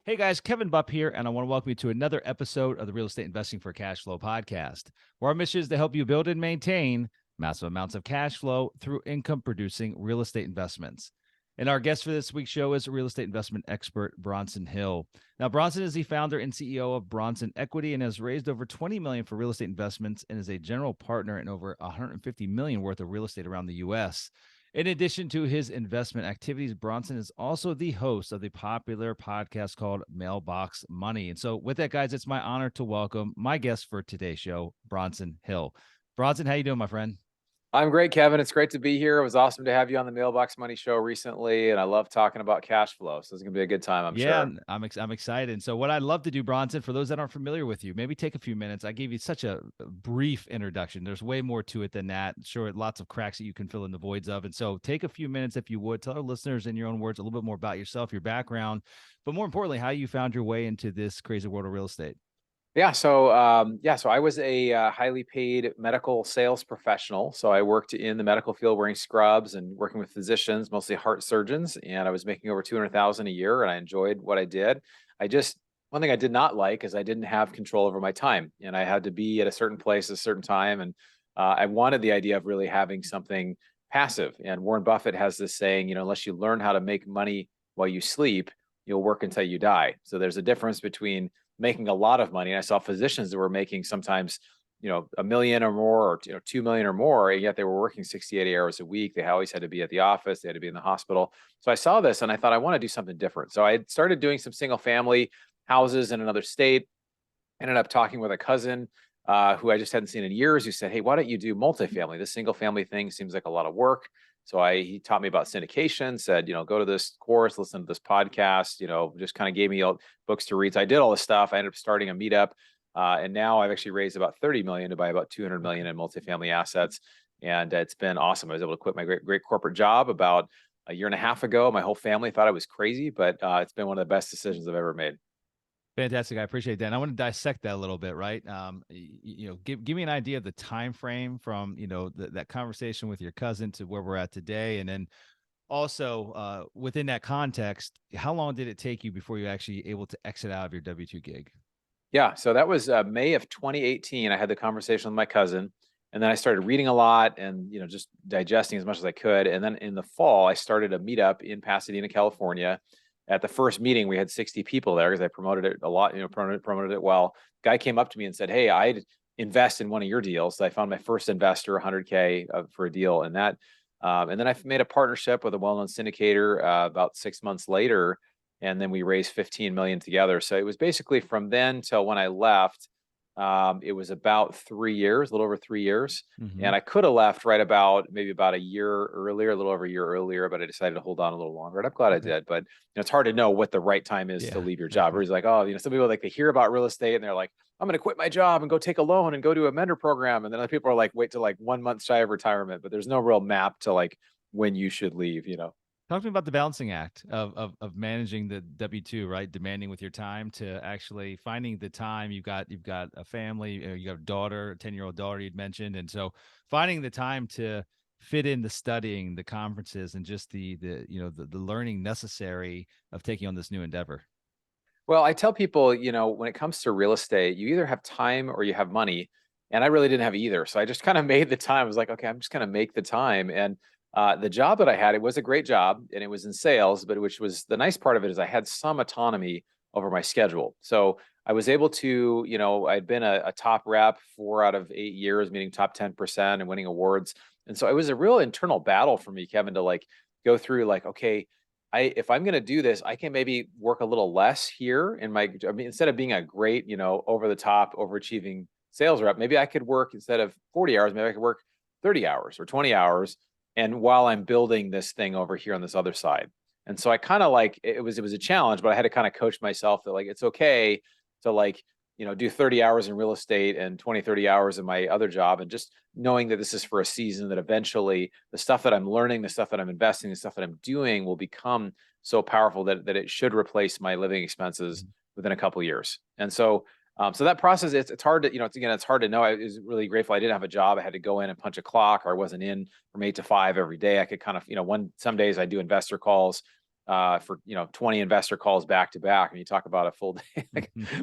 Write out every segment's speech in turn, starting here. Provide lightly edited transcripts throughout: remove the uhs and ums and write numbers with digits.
Hey guys, Kevin Bupp here, and I want to welcome you to another episode of the Real Estate Investing for Cash Flow podcast, where our mission is to help you build and maintain massive amounts of cash flow through income producing real estate investments. And our guest for this week's show is real estate investment expert Bronson Hill. Now, Bronson is the founder and CEO of Bronson Equity and has raised over $20 million for real estate investments and is a general partner in over $150 million worth of real estate around the U.S. In addition to his investment activities, Bronson is also the host of the popular podcast called Mailbox Money. And so with that, guys, it's my honor to welcome my guest for today's show, Bronson Hill. Bronson, how you doing, my friend? I'm great, Kevin. It's great to be here. It was awesome to have you on the Mailbox Money show recently, and I love talking about cash flow. So it's gonna be a good time, I'm Yeah, sure. I'm excited. And so what I'd love to do, Bronson, for those that aren't familiar with you, maybe take a few minutes. I gave you such a brief introduction. There's way more to it than that. Sure, lots of cracks that you can fill in the voids of. And so take a few minutes, if you would, tell our listeners in your own words a little bit more about yourself, your background, but more importantly, how you found your way into this crazy world of real estate. So I was a highly paid medical sales professional. So I worked in the medical field wearing scrubs and working with physicians, mostly heart surgeons, and I was making over 200,000 a year, and I enjoyed what I did. I just One thing I did not like is I didn't have control over my time, and I had to be at a certain place at a certain time, and I wanted the idea of really having something passive. And Warren Buffett has this saying, unless you learn how to make money while you sleep, you'll work until you die. So there's a difference between making a lot of money. And I saw physicians that were making sometimes, a million or more, or 2 million or more, and yet they were working 60, 80 hours a week. They always had to be at the office, they had to be in the hospital. So I saw this and I thought, I want to do something different. So I started doing some single family houses in another state. Ended up talking with a cousin who I just hadn't seen in years, who said, "Hey, why don't you do multifamily? This single family thing seems like a lot of work." So he taught me about syndication, said, go to this course, listen to this podcast, just kind of gave me all books to read. So I did all this stuff. I ended up starting a meetup. And now I've actually raised about 30 million to buy about 200 million in multifamily assets. And it's been awesome. I was able to quit my great corporate job about a year and a half ago. My whole family thought I was crazy, but it's been one of the best decisions I've ever made. Fantastic. I appreciate that. And I want to dissect that a little bit, right? Give me an idea of the time frame from, that conversation with your cousin to where we're at today. And then also within that context, how long did it take you before you actually able to exit out of your W-2 gig? Yeah, so that was May of 2018. I had the conversation with my cousin, and then I started reading a lot and just digesting as much as I could. And then in the fall, I started a meetup in Pasadena, California. At the first meeting, we had 60 people there because I promoted it a lot. Promoted it well. Guy came up to me and said, "Hey, I'd invest in one of your deals." So I found my first investor, 100K for a deal, and that. And then I made a partnership with a well-known syndicator about 6 months later, and then we raised 15 million together. So it was basically from then till when I left, it was about 3 years, a little over 3 years. Mm-hmm. And I could have left maybe about a year earlier, a little over a year earlier, but I decided to hold on a little longer. And I'm glad I Okay. did. But it's hard to know what the right time is to Yeah. leave your job. Yeah. Where he's like, oh, some people like they hear about real estate and they're like, I'm going to quit my job and go take a loan and go to a mentor program. And then other people are like, wait till like 1 month shy of retirement. But there's no real map to like when you should leave. Talk to me about the balancing act of managing the W-2, right? Demanding with your time to actually finding the time. You've got a family, you got a daughter, a 10-year-old daughter you'd mentioned. And so finding the time to fit in the studying, the conferences, and just the learning necessary of taking on this new endeavor. Well, I tell people, when it comes to real estate, you either have time or you have money. And I really didn't have either. So I just kind of made the time. I was like, okay, I'm just going to make the time. And the job that I had, it was a great job and it was in sales, but which was the nice part of it is I had some autonomy over my schedule. So I was able to, I'd been a top rep 4 out of 8 years, meaning top 10% and winning awards. And so it was a real internal battle for me, Kevin, to like go through like, okay, if I'm going to do this, I can maybe work a little less here instead of being a great, over the top, overachieving sales rep, maybe I could work instead of 40 hours, maybe I could work 30 hours or 20 hours. And while I'm building this thing over here on this other side. And so I kind of like, it was a challenge, but I had to kind of coach myself that like, it's okay to like, do 30 hours in real estate and 20, 30 hours in my other job. And just knowing that this is for a season, that eventually the stuff that I'm learning, the stuff that I'm investing, the stuff that I'm doing will become so powerful that it should replace my living expenses Mhm. within a couple of years. And so that process, it's hard to, it's hard to know. I was really grateful. I didn't have a job. I had to go in and punch a clock, or I wasn't in from 8 to 5 every day. I could kind of, some days I do investor calls for 20 investor calls back to back, and you talk about a full day,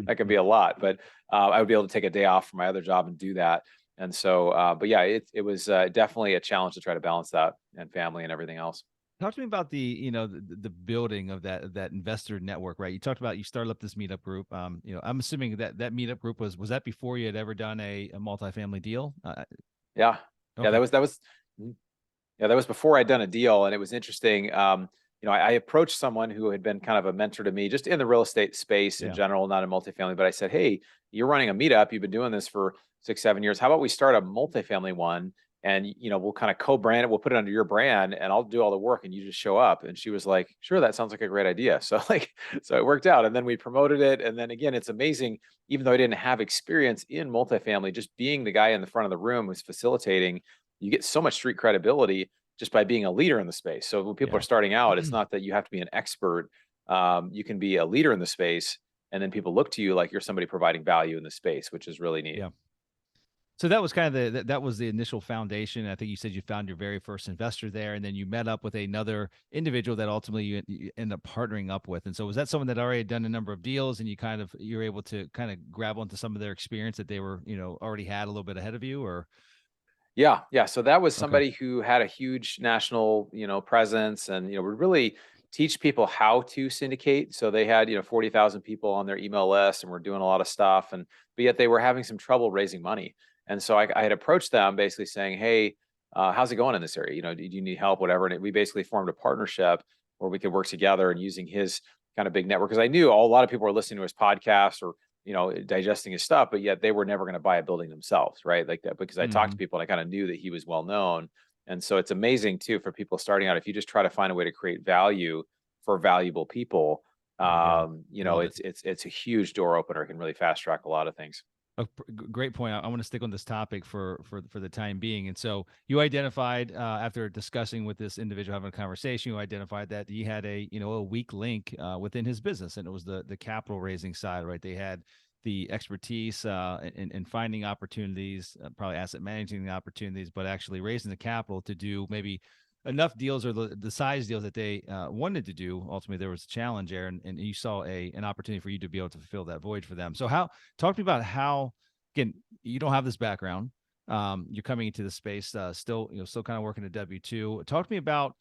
that could be a lot. But I would be able to take a day off from my other job and do that. And so, but yeah, it was definitely a challenge to try to balance that and family and everything else. Talk to me about the building of that investor network, right? You talked about you started up this meetup group. I'm assuming that meetup group was that before you had ever done a multifamily deal? Yeah, yeah, Okay. mhm. Yeah, that was before I'd done a deal, and it was interesting. I approached someone who had been kind of a mentor to me, just in the real estate space in Yeah. general, not in multifamily. But I said, "Hey, you're running a meetup. You've been doing this for 6, 7 years. How about we start a multifamily one, and we'll kind of co-brand it. We'll put it under your brand, and I'll do all the work, and you just show up." And she was like, "Sure, that sounds like a great idea." So so it worked out, and then we promoted it. And then again, it's amazing. Even though I didn't have experience in multifamily, just being the guy in the front of the room who's facilitating, you get so much street credibility just by being a leader in the space. So when people are Yeah. starting out, it's not that you have to be an expert. You can be a leader in the space, and then people look to you like you're somebody providing value in the space, which is really neat. Yeah. So that was kind of that was the initial foundation. I think you said you found your very first investor there, and then you met up with another individual that ultimately you end up partnering up with. And so was that someone that already had done a number of deals, and you were able to kind of grab onto some of their experience that they were already had a little bit ahead of you, or Yeah, yeah. So that was okay, somebody who had a huge national, presence, and would really teach people how to syndicate. So they had 40,000 people on their email list, and were doing a lot of stuff, and but yet they were having some trouble raising money. And so I had approached them, basically saying, "Hey, how's it going in this area? Do you need help, whatever?" And we basically formed a partnership where we could work together, and using his kind of big network, because I knew a lot of people were listening to his podcast or digesting his stuff, but yet they were never going to buy a building themselves, right? Like that, because I talked to hmm people and I kind of knew that he was well known. And so it's amazing too for people starting out. If you just try to find a way to create value for valuable people, there you go, love it. it's a huge door opener. It can really fast track a lot of things. Great point. I want to stick on this topic for the time being. And so you identified after discussing with this individual, having a conversation, you identified that he had a weak link within his business, and it was the capital raising side, right? They had the expertise in finding opportunities, probably asset managing the opportunities, but actually raising the capital to do maybe enough deals or the size deals that they wanted to do. Ultimately, there was a challenge there, and you saw an opportunity for you to be able to fulfill that void for them. So talk to me about how, again, you don't have this background. You're coming into the space still kind of working at W-2. Talk to me about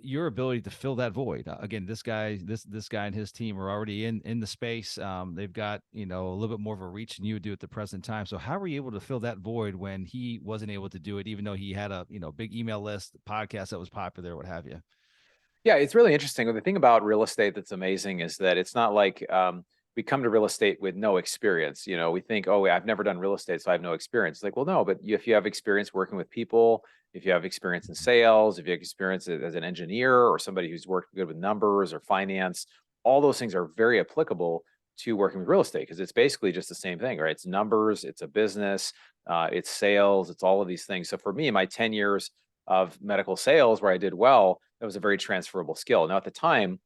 your ability to fill that void. Again, this guy and his team are already in the space. They've got a little bit more of a reach than you would do at the present time. So how were you able to fill that void when he wasn't able to do it, even though he had a big email list, podcast that was popular, what have you? Yeah, it's really interesting. The thing about real estate that's amazing is that it's not like we come to real estate with no experience. We think, "Oh, I've never done real estate, so I have no experience." It's like, well, no, but if you have experience working with people, if you have experience in sales, if you have experience as an engineer or somebody who's worked good with numbers or finance, all those things are very applicable to working with real estate, because it's basically just the same thing, right? It's numbers, it's a business, it's sales, it's all of these things. So for me, my 10 years of medical sales where I did well, that was a very transferable skill. Now, at the time,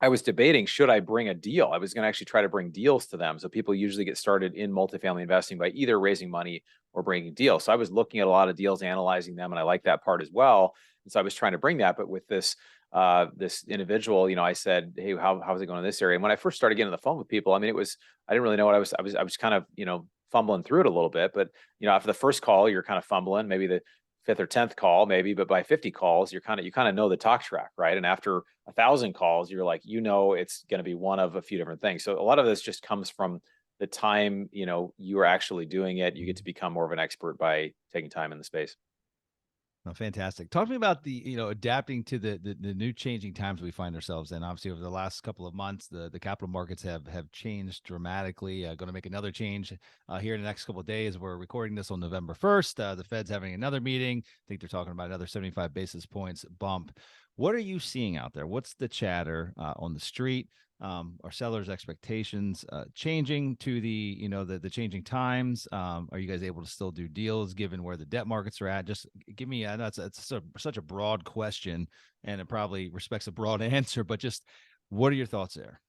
I was debating, should I bring a deal? I was going to actually try to bring deals to them. So people usually get started in multifamily investing by either raising money or bringing deals. So I was looking at a lot of deals, analyzing them, and I like that part as well. And so I was trying to bring that. But with this individual, I said, "Hey, how's it going in this area?" And when I first started getting on the phone with people, I mean, I didn't really know what I was kind of fumbling through it a little bit. But after the first call, you're kind of fumbling. Maybe the fifth or 10th call, maybe, but by 50 calls, you kind of know the talk track, right? And after 1,000 calls, you're like, it's going to be one of a few different things. So a lot of this just comes from the time, you are actually doing it. You get to become more of an expert by taking time in the space. Oh, fantastic. Talk to me about adapting to the new changing times we find ourselves in. Obviously, over the last couple of months, the capital markets have changed dramatically. Going to make another change here in the next couple of days. We're recording this on November 1st. The Fed's having another meeting. I think they're talking about another 75 basis points bump. What are you seeing out there? What's the chatter on the street? Are sellers' expectations changing to the changing times? Are you guys able to still do deals given where the debt markets are at? Just give me. I know it's such a broad question, and it probably respects a broad answer, but just what are your thoughts there?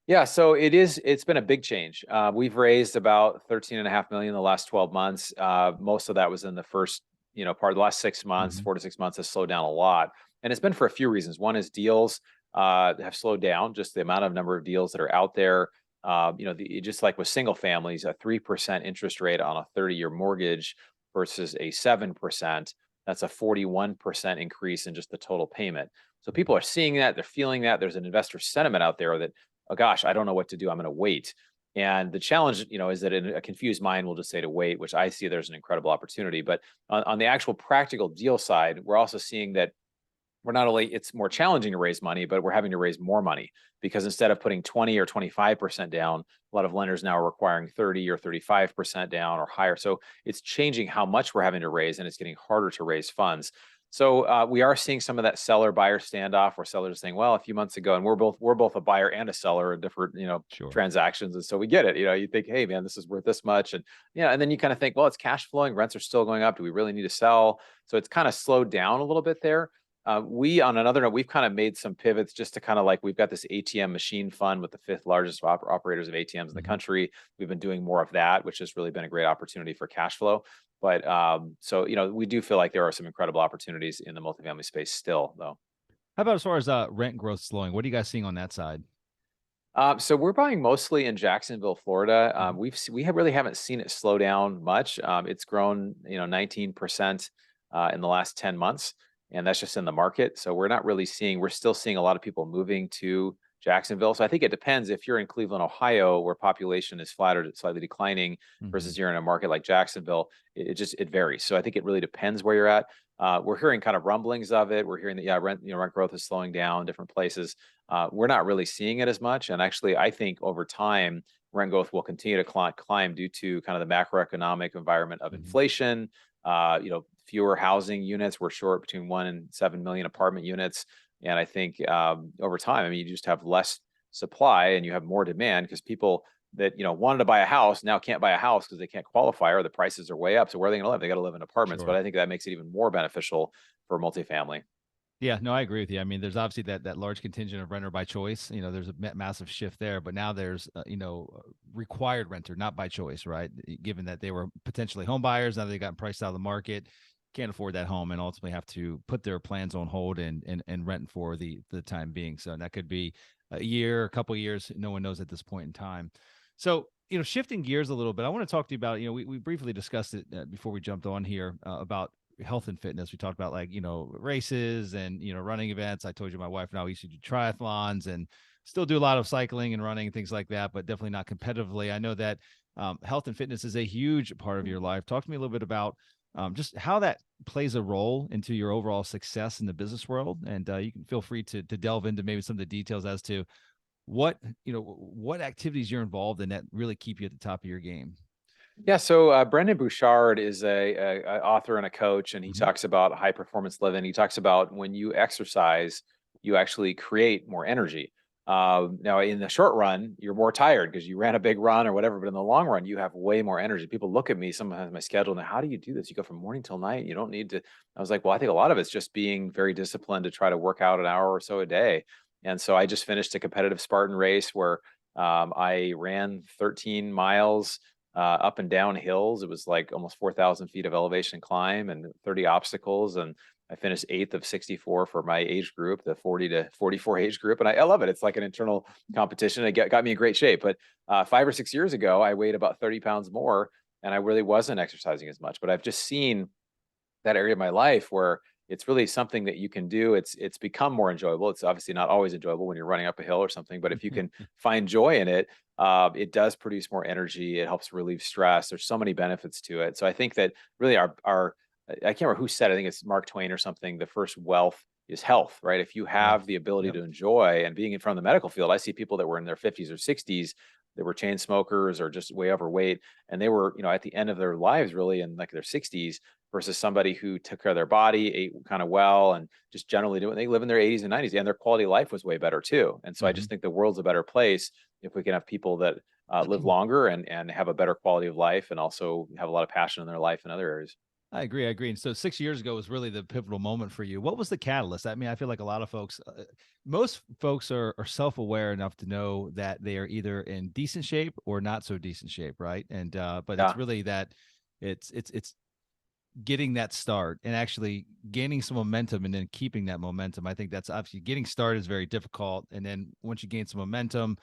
Yeah, so it's been a big change. We've raised about 13.5 million in the last 12 months. Most of that was in the first, part of the last 6 months, hmm 4 to 6 months has slowed down a lot. And it's been for a few reasons. One is deals. have slowed down. Just the amount of number of deals that are out there. Just like with single families, a 3% interest rate on a 30-year mortgage versus a 7%, that's a 41% increase in just the total payment. So people are seeing that, they're feeling that. There's an investor sentiment out there that, oh gosh, I don't know what to do. I'm going to wait. And the challenge, is that a confused mind will just say to wait, which I see there's an incredible opportunity. But on the actual practical deal side, we're also seeing that we're not only it's more challenging to raise money, but we're having to raise more money because instead of putting 20 or 25% down, a lot of lenders now are requiring 30 or 35% down or higher. So it's changing how much we're having to raise, and it's getting harder to raise funds. So we are seeing some of that seller buyer standoff where sellers are saying, well, a few months ago, and we're both a buyer and a seller in different, Sure. transactions. And so we get it. You think, hey man, this is worth this much. And then you kind of think, well, it's cash flowing, rents are still going up. Do we really need to sell? So it's kind of slowed down a little bit there. On another note, we've kind of made some pivots just to kind of like, we've got this ATM machine fund with the fifth largest operators of ATMs in the country. We've been doing more of that, which has really been a great opportunity for cash flow. But we do feel like there are some incredible opportunities in the multifamily space still, though. How about as far as rent growth slowing? What are you guys seeing on that side? So we're buying mostly in Jacksonville, Florida. Mhm. Really haven't seen it slow down much. It's grown, 19% in the last 10 months, and that's just in the market. So we're still seeing a lot of people moving to Jacksonville. So I think it depends if you're in Cleveland, Ohio, where population is flat or slightly declining, Mhm. versus you're in a market like Jacksonville. It varies. So I think it really depends where you're at. We're hearing kind of rumblings of it. We're hearing that rent growth is slowing down in different places. We're not really seeing it as much. And actually, I think over time, rent growth will continue to climb due to kind of the macroeconomic environment of Mhm. inflation, fewer housing units. We're short between 1 and 7 million apartment units. And I think over time, I mean, you just have less supply and you have more demand because people that wanted to buy a house now can't buy a house because they can't qualify or the prices are way up. So where are they going to live? They got to live in apartments. But Sure. I think that makes it even more beneficial for multifamily. Yeah, no, I agree with you. I mean, there's obviously that large contingent of renter by choice. There's a massive shift there, but now there's required renter, not by choice, right? Given that they were potentially home buyers, now they've gotten priced out of the market, can't afford that home, and ultimately have to put their plans on hold and rent for the time being. So that could be a year, a couple of years. No one knows at this point in time. So shifting gears a little bit, I want to talk to you about we briefly discussed it before we jumped on here about health and fitness. We talked about races and running events. I told you my wife and I we used to do triathlons and still do a lot of cycling and running and things like that, but definitely not competitively. I know that health and fitness is a huge part of your life. Talk to me a little bit about just how that plays a role into your overall success in the business world, and you can feel free to delve into maybe some of the details as to what activities you're involved in that really keep you at the top of your game. Yeah, so Brendan Bouchard is a author and a coach, and he Mhm. talks about high performance living. He talks about when you exercise, you actually create more energy. Now, in the short run, you're more tired because you ran a big run or whatever, but in the long run, you have way more energy. People look at me sometimes my schedule and how do you do this? You go from morning till night. You don't need to. I was like, well, I think a lot of it's just being very disciplined to try to work out an hour or so a day. And so I just finished a competitive Spartan race where I ran 13 miles up and down hills. It was like almost 4,000 feet of elevation climb and 30 obstacles. And I finished eighth of 64 for my age group, the 40 to 44 age group. And I love it. It's like an internal competition. It got me in great shape. But 5 or 6 years ago, I weighed about 30 pounds more and I really wasn't exercising as much. But I've just seen that area of my life where it's really something that you can do. It's become more enjoyable. It's obviously not always enjoyable when you're running up a hill or something, but if you can find joy in it, it does produce more energy. It helps relieve stress. There's so many benefits to it. So I think that really our I can't remember who said it. I think it's Mark Twain or something. The first wealth is health, right? If you Yeah. have the ability Yep. to enjoy and being in front of the medical field, I see people that were in their 50s or 60s that were chain smokers or just way overweight, and they were, at the end of their lives, really in like their 60s versus somebody who took care of their body, ate kind of well, and just generally do it. They live in their 80s and 90s, and their quality of life was way better too. And so I Mhm. just think the world's a better place if we can have people that live longer and have a better quality of life, and also have a lot of passion in their life in other areas. I agree. I agree. And so 6 years ago was really the pivotal moment for you. What was the catalyst? I mean, I feel like a lot of folks, most folks are self-aware enough to know that they are either in decent shape or not so decent shape, right? And but it's Yeah. really that it's getting that start and actually gaining some momentum and then keeping that momentum. I think that's obviously getting started is very difficult. And then once you gain some momentum,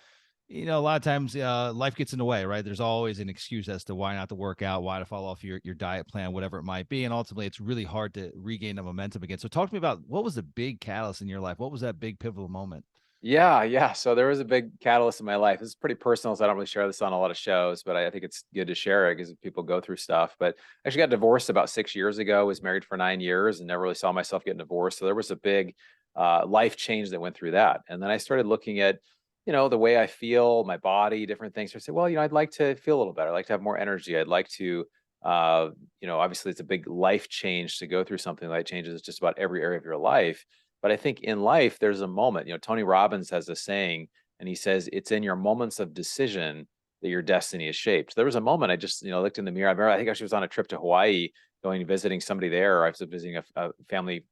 a lot of times life gets in the way, right? There's always an excuse as to why not to work out, why to follow off your diet plan, whatever it might be. And ultimately, it's really hard to regain the momentum again. So talk to me about what was the big catalyst in your life? What was that big pivotal moment? Yeah, yeah. So there was a big catalyst in my life. This is pretty personal, so I don't really share this on a lot of shows, but I think it's good to share it because people go through stuff. But I actually got divorced about 6 years ago, was married for 9 years and never really saw myself getting divorced. So there was a big life change that went through that. And then I started looking at, the way I feel, my body, different things. So I said, well, I'd like to feel a little better. I'd like to have more energy. I'd like to, obviously it's a big life change to go through something that changes just about every area of your life. But I think in life, there's a moment, Tony Robbins has a saying, and he says, it's in your moments of decision that your destiny is shaped. There was a moment I just, looked in the mirror. I remember, I think I was on a trip to Hawaii, going visiting somebody there. I was visiting a family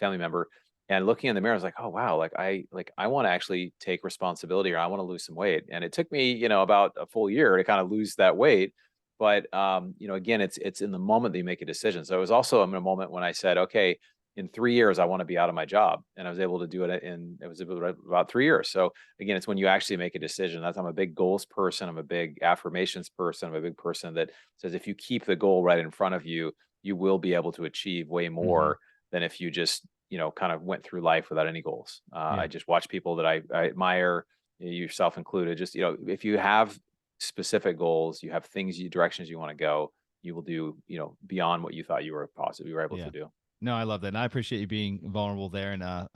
member, and looking in the mirror, I was like, oh, wow, I want to actually take responsibility, or I want to lose some weight. And it took me, about a full year to kind of lose that weight. But, again, it's in the moment that you make a decision. So it was also in a moment when I said, okay, in 3 years, I want to be out of my job. And I was able to do it about 3 years. So again, it's when you actually make a decision. I'm a big goals person. I'm a big affirmations person. I'm a big person that says, if you keep the goal right in front of you, you will be able to achieve way Mm-hmm. more than if you just, kind of went through life without any goals. Yeah. I just watch people that I admire, yourself included. Just, if you have specific goals, you have directions you want to go, you will do, beyond what you thought you were able Yeah. to do. No, I love that. And I appreciate you being vulnerable there. And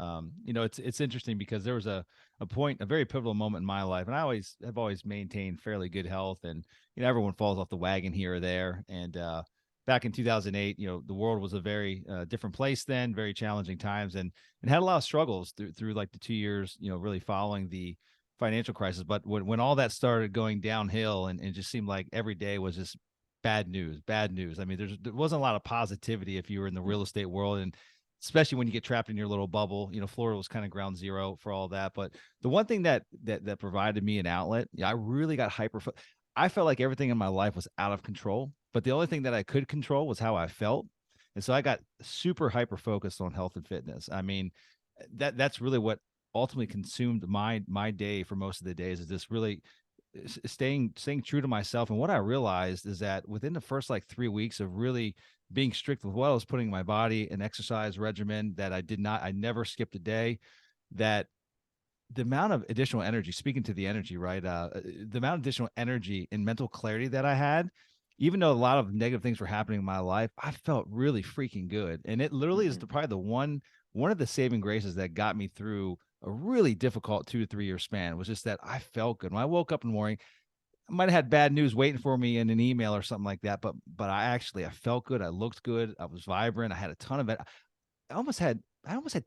it's interesting because there was a point, a very pivotal moment in my life. And I have always maintained fairly good health. And everyone falls off the wagon here or there. And back in 2008, the world was a very different place then, very challenging times, and had a lot of struggles through like the 2 years, really following the financial crisis. But when all that started going downhill, and it just seemed like every day was just bad news, bad news. I mean, there wasn't a lot of positivity if you were in the real estate world, and especially when you get trapped in your little bubble. Florida was kind of ground zero for all that. But the one thing that provided me an outlet, I really got hyper. I felt like everything in my life was out of control, but the only thing that I could control was how I felt. And so I got super hyper focused on health and fitness. I mean, that's really what ultimately consumed my day for most of the days, is this really staying true to myself. And what I realized is that within the first like 3 weeks of really being strict with what I was putting in my body, an exercise regimen that I never skipped a day, that the amount of additional energy, speaking to the energy, right? The amount of additional energy and mental clarity that I had, even though a lot of negative things were happening in my life, I felt really freaking good. And it literally is Mhm. probably the one of the saving graces that got me through a really difficult 2 to 3 year span, was just that I felt good. When I woke up in the morning, I might have had bad news waiting for me in an email or something like that, but I felt good. I looked good. I was vibrant. I had a ton of it. I almost had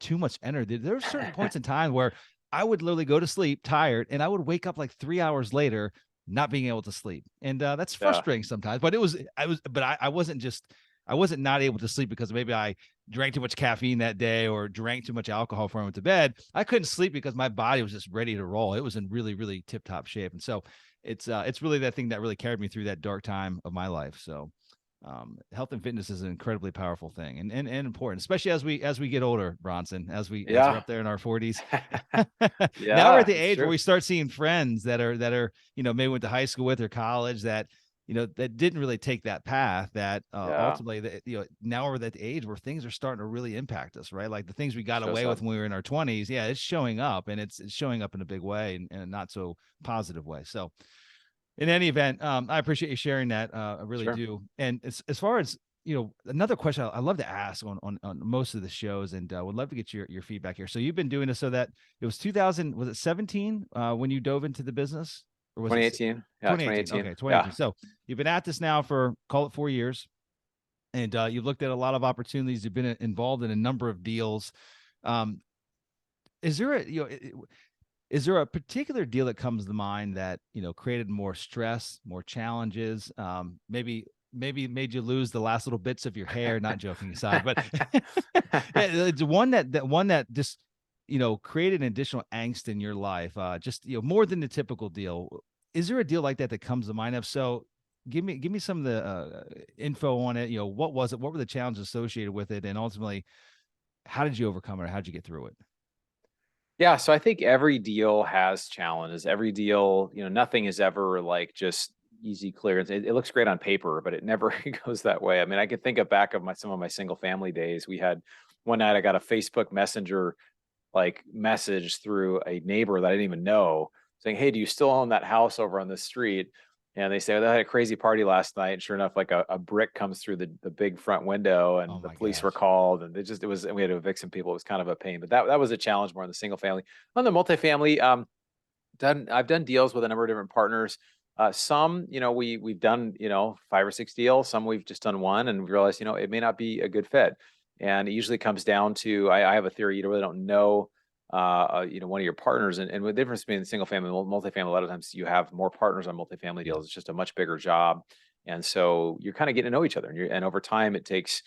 too much energy. There were certain points in time where I would literally go to sleep tired, and I would wake up like 3 hours later not being able to sleep, and that's Yeah. frustrating sometimes. But I wasn't not able to sleep because maybe I drank too much caffeine that day or drank too much alcohol before I went to bed. I couldn't sleep because my body was just ready to roll. It was in really, really tip top shape, and so it's really that thing that really carried me through that dark time of my life. So health and fitness is an incredibly powerful thing, and important, especially as we get older, Bronson, as we're Yeah. up there in our 40s. Now we're at Yeah, the it's age where true. we start seeing friends that are maybe went to high school with or college, that that didn't really take that path, that Yeah. ultimately that now we're at the age where things are starting to really impact us, right? Like the things we got Shows away with up. when we were in our 20s, yeah, it's showing up, and it's showing up in a big way, and in a not so positive way. So in any event, I appreciate you sharing that. I really Sure. do. And as far as another question I love to ask on most of the shows, and would love to get your feedback here. So you've been doing this, so that it was 2000, was it 17 when you dove into the business, or was it 2018. Yeah, 2018? 2018. Okay, Yeah. 2018. So you've been at this now for, call it, 4 years, and you've looked at a lot of opportunities. You've been involved in a number of deals. Um, is there is there a particular deal that comes to mind that created more stress, more challenges, maybe made you lose the last little bits of your hair? Not joking aside, but it's one that just created an additional angst in your life, just more than the typical deal. Is there a deal like that that comes to mind? If so, give me some of the info on it. What was it? What were the challenges associated with it? And ultimately, how did you overcome it? Or how did you get through it? Yeah, so I think every deal has challenges. Every deal, nothing is ever like just easy clearance. It looks great on paper, but it never goes that way. I mean, I can think of back of some of my single family days. We had one night I got a Facebook Messenger like message through a neighbor that I didn't even know saying, "Hey, do you still own that house over on this street?" And they say, "Well, they had a crazy party last night." And sure enough, like a brick comes through the big front window, Oh and the my police were gosh. called, and and we had to evict some people. It was kind of a pain, but that was a challenge more on the single family. On the multifamily, I've done deals with a number of different partners. Some, we've done, 5 or 6 deals. Some we've just done one, and we realized, it may not be a good fit. And it usually comes down to I have a theory. You really don't know, one of your partners, and the difference between single family and multifamily. A lot of times you have more partners on multifamily Yeah. deals. It's just a much bigger job, and so you're kind of getting to know each other. And over time, it takes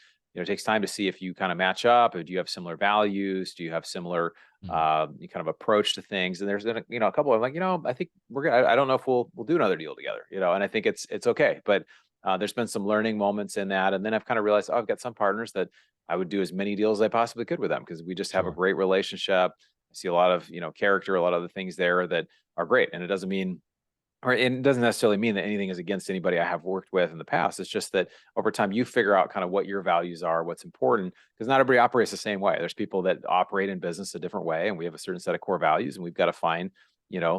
time to see if you kind of match up. Or do you have similar values? Do you have similar Mhm. kind of approach to things? And there's been a couple of like, I think we're gonna. I don't know if we'll do another deal together, and I think it's okay. But there's been some learning moments in that, and then I've kind of realized, oh, I've got some partners that I would do as many deals as I possibly could with them because we just have a Sure. great relationship. I see a lot of character, a lot of the things there that are great, and it doesn't mean or it doesn't necessarily mean that anything is against anybody I have worked with in the past. It's just that over time you figure out kind of what your values are, what's important, because not everybody operates the same way. There's people that operate in business a different way, and we have a certain set of core values, and we've got to find,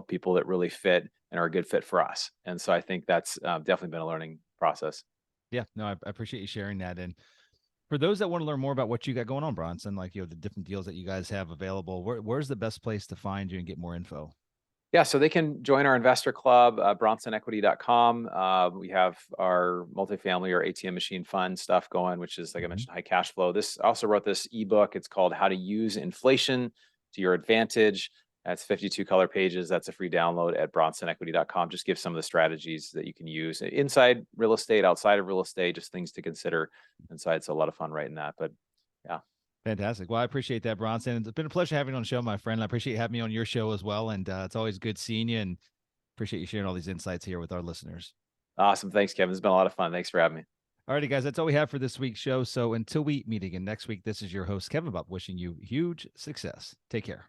people that really fit and are a good fit for us. And so I think that's definitely been a learning process. Yeah. No, I appreciate you sharing that. And for those that want to learn more about what you got going on, Bronson, like the different deals that you guys have available, where's the best place to find you and get more info? Yeah, so they can join our investor club, bronsonequity.com. We have our multifamily or ATM machine fund stuff going, which is, like I Mhm. mentioned, high cash flow. I also wrote this ebook. It's called How to Use Inflation to Your Advantage. That's 52 color pages. That's a free download at bronsonequity.com. Just give some of the strategies that you can use inside real estate, outside of real estate, just things to consider inside. It's a lot of fun writing that. But yeah. Fantastic. Well, I appreciate that, Bronson. It's been a pleasure having you on the show, my friend. I appreciate you having me on your show as well. And it's always good seeing you, and appreciate you sharing all these insights here with our listeners. Awesome. Thanks, Kevin. It's been a lot of fun. Thanks for having me. All righty, guys. That's all we have for this week's show. So until we meet again next week, this is your host, Kevin Bupp, wishing you huge success. Take care.